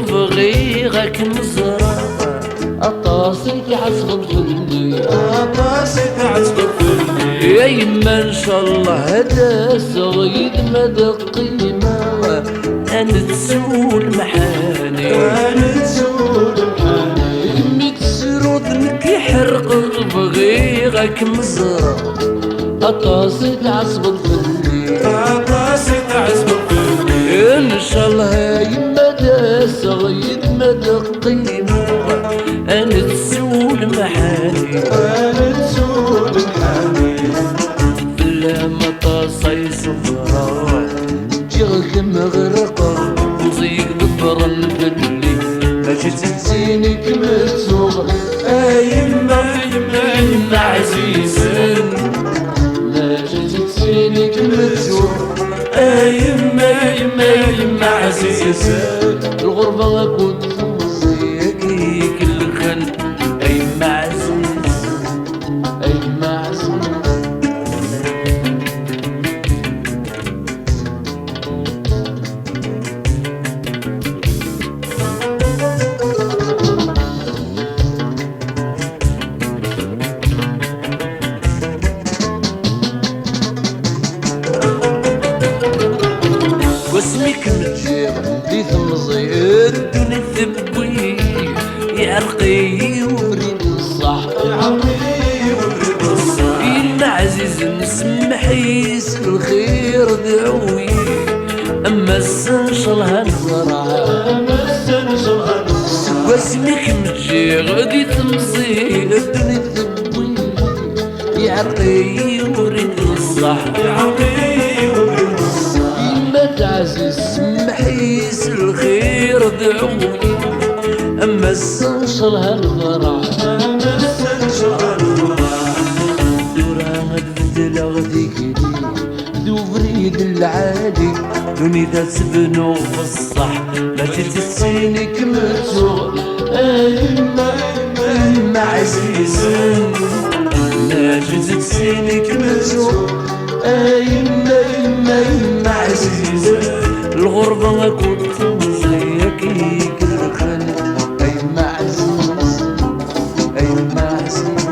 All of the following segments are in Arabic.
بغيغك مزرع أطاسي تعصب فلي أطاسي تعصب فلي يا يما إن شاء الله هذا صغير مدى قيمة أنا تسول محاني أنا تسول محاني يمي تسرود نك يحرق بغيغك مزرع أطاسي تعصب فلي أطاسي تعصب فلي إن شاء الله يما دا صغير مدى قيمة أنا تسول محاني أنا تسول محاني بلا مطاصي صفرا جيغك مغرقة وزيك ضفر البلي ما جيت تنسينك متسوغ يما يما يما عزيزة ما جيت تنسينك متسوغ يما يما يما عزيزة الغربة كنت مصيكي كل خل أي معزيز أي معزيز واسمك متجير دي ثمزي الدنيا ثبوي يعرقي وبريد الصح إما عزيز نسمح يس الخير دعوي أما السنشل هنزرع واسمك متجير دي ثمزي الدنيا ثبوي يعرقي وبريد الصح عزيز محيس الخير دعوني أما السنشل هالغرع دوران بدل غديك دو بريد العادي دوني ذا سبنو في الصح ما تتسينك متسوغ أما عزيز ما تتسينك متسوغ أيما عزيزة الغربة ما كنت زيك كل خلق أيما عزيز أيما عزيز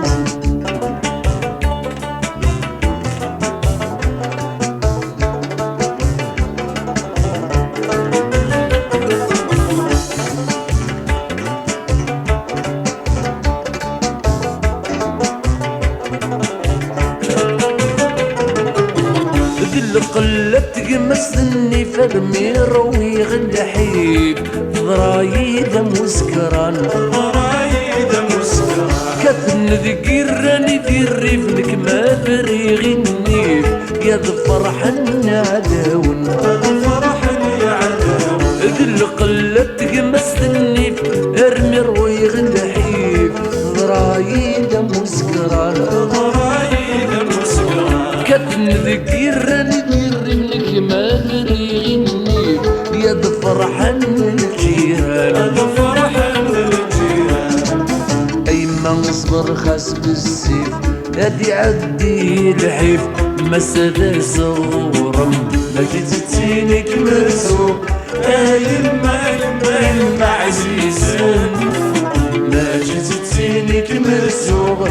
قلت قمصني فرمي روي غلحيب ضرايد مسكران كثن ذكرني في الريف ما بريغ النيف قد فرحن عداون ذل قلت قمصني ارمي روي غلحيب ضرايد مسكران كثن ذكرني ما بريغ النيف يد فرحن الجيران أيما نصبر خاس بالسيف هادي عدي الحيف مسدا صورم ما جيت تسينك مرسوم يما عزيزة ما جيت تسينك مرسوم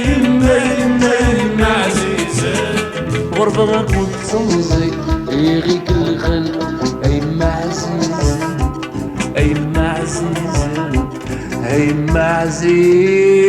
يما عزيزة غربة كنت صمزي يغي كل خلق أيما عزيز أيما عزيز أيما عزيز